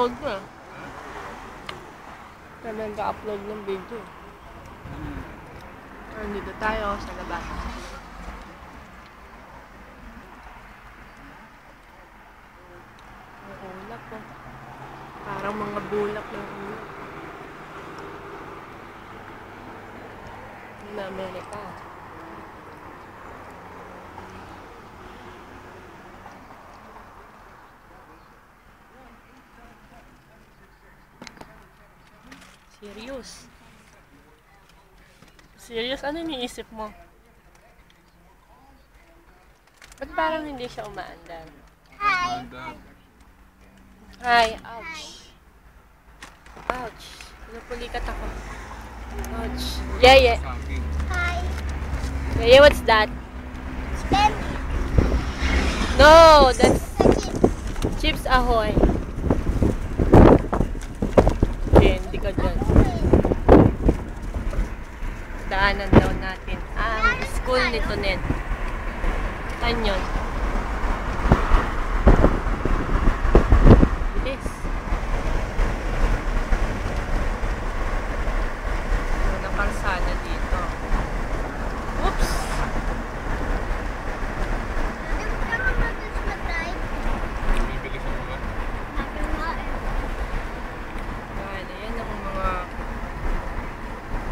upload ko eh. Kaya nag-upload ng video. Nandito tayo sa labas. Ang ulap po. Parang mga bulak ng ulap. Na Amerika. Serious? Serious? Ano iniisip mo? Ba't parang hindi siya umaandar? Hi! Hi! Ouch! Ouch! Napulikat ako. Ouch! Yeah. Hi! Yeah, what's that? Spin! No! That's Chips Ahoy! Okay, hindi ka dyan. Daanan daw natin ang school ni Tonet. Saan yun? Bilis. Ano kalsada dito? Oops! Bibilis ako ba? Ayan ang mga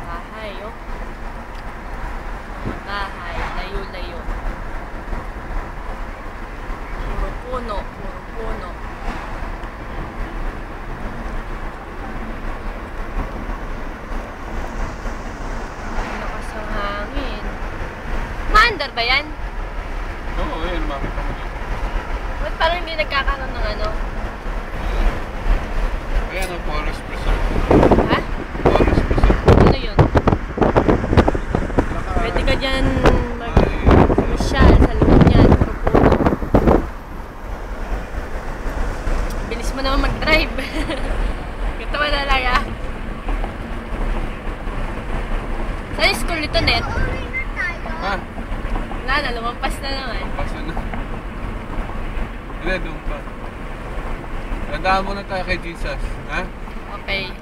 bahay, oh. Mga bahay, layo-layo. Puro puno, puro puno. Lakas ang hangin. Maandar ba yan? Oo, ayun, makita mo dito. Ba't parang hindi nagkakaroon ng ano? Ayan ang forest preserve. Ha? Forest preserve. Ano yun? Pwede ka dyan mag-masyal sa loob niyan. Puro puno. Bilis mo naman mag-drive. Ito ba talaga? Saan yung school nito, Net? Ha? Wala na, lumampas na naman. Pasa na. Hindi, doon pa. Tandaan muna tayo kay Jesus. Ha? Okay.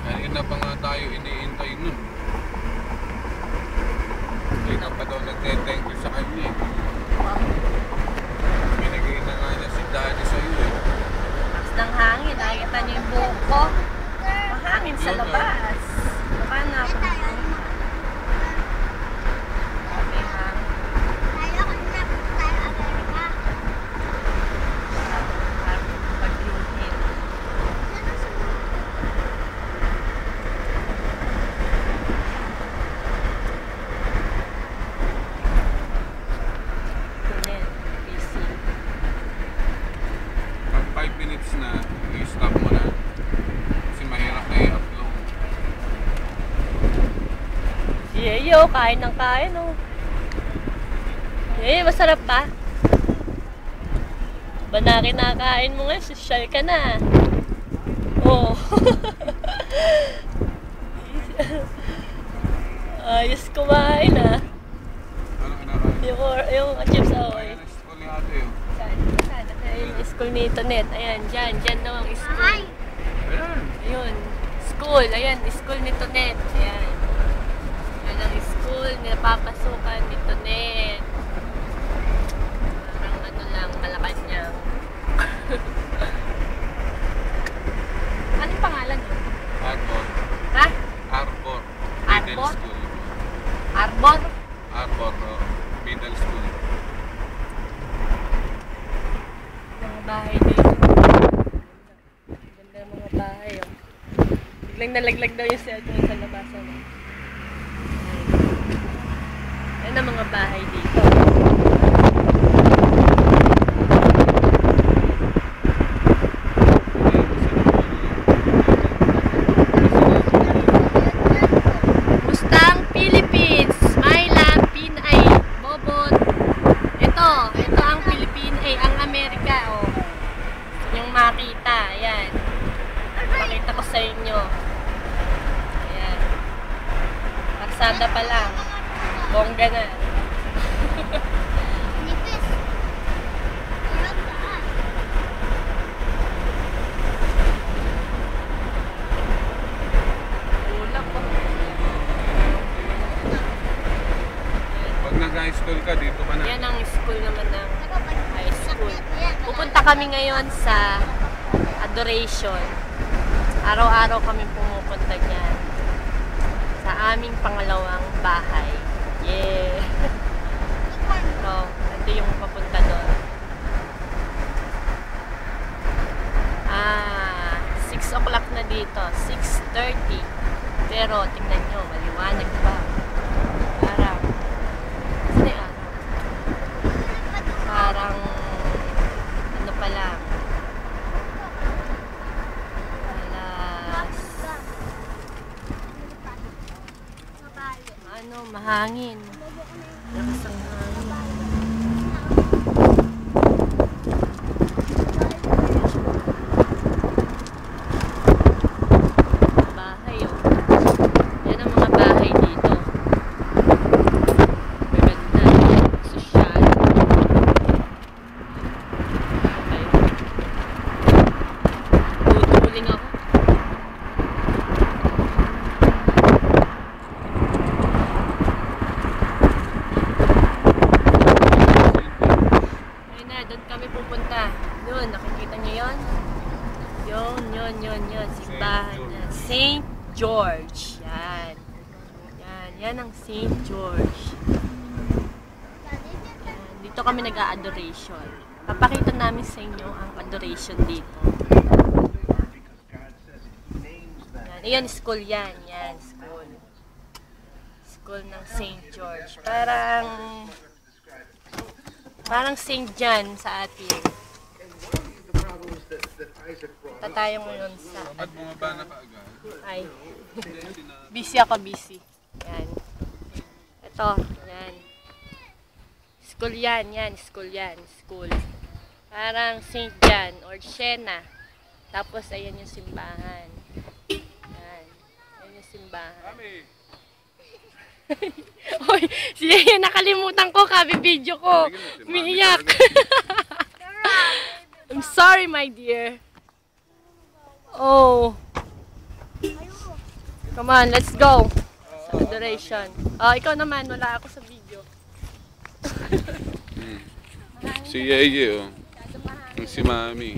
Kanina pa nga tayo iniintay nun. Hindi ka pa daw nagte-thank you sa kanya eh. Binigay na nga niya si Daddy sa iyo eh. Lakas ng hangin. Nakikita niyo yung buhok ko. Mahangin sa labas. Baka na ako. Sabi hangin. Pag-luhin. Tunin. Busy. Pag 5 minutes na, i-stop mo na. Kasi mahirap na i-upload. Yeyo, kain ng kain, oh. Yeyo, masarap ba? Ba na kinakain mo nga, social ka na. Oh. Ayos kumain, ah. Ano kinakain? Yung chips ahoy. Ayan ang school ni ate yun. Saan? Saan? Ayan yung school ni Tonet. Ayan, dyan. Dyan daw ang school. Ayan. Ayun. School. Ayan, school ni Tonet. Ayan. Ayan ang school na papasukan ni Tonet. Parang ano lang, Malacanang. Anong pangalan yun? Arbor. Ha? Arbor. Middle Arbor? school. Arbor? Arbor. Middle school. Mga bahay dito. Ganda ng mga bahay, oh. Biglang nalaglag daw yung cellphone sa labasan. Ayan ang mga bahay dito. Mustang Philippines, Myla, Pinay, Bobot. Ito ang Philippines, ang Amerika, oh. Yung makita, ayan. Pakita ko sa inyo. Ayan. Karsada pa lang. Bongga na. Nipis. Walang daan. Ulap po. Pag nag-high school ka, dito ka na. Yan ang school naman ng Pero pag high school. yan, Pupunta kami ngayon sa adoration. Araw-araw kami pumupunta dyan. Sa aming pangalawang bahay. Yeah! So, ito yung papunta doon. 6 o'clock na dito. 6:30. Pero, tingnan nyo, maliwanag pa. Parang, saan yung araw? Parang, ano pa lang, alas, ano, mahangin. Lakas ang hangin. Bahay, oh. Yan ang mga bahay dito. Maganda. Sosyal. Okay. Tutuling ako. Ayun na, doon kami pupunta. Doon, nakikita niyo yon? Yun. Simbahan na. St. George. Yan. Yan ang St. George. Yan. Dito kami nag-a-adoration. Papakita namin sa inyo ang adoration dito. Yan. Ayan, school yan. Yan, school. School ng St. George. Parang St. John sa atin. Punta tayo ngayon sa... Ba't bumaba na pa agad? Ay, Hindi, sinabi. busy ako, busy. Yan. Ito, yan. School yan. School. Parang St. John or Siena. Tapos, ayan yung simbahan. Yan. Ayan yung simbahan. Mami! Hoy, siya nakalimutan ko, video ko. Umiiyak. I'm sorry, my dear. Oh. Come on, let's go. Sa adoration. Oh, ikaw naman, wala ako sa video. Si Yeye, oh. Yung si Mami.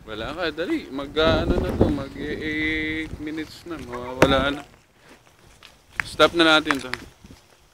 Wala ka, dali. Mag-ano na to, mag-8 minutes na. Mawawala na. Stop na natin to.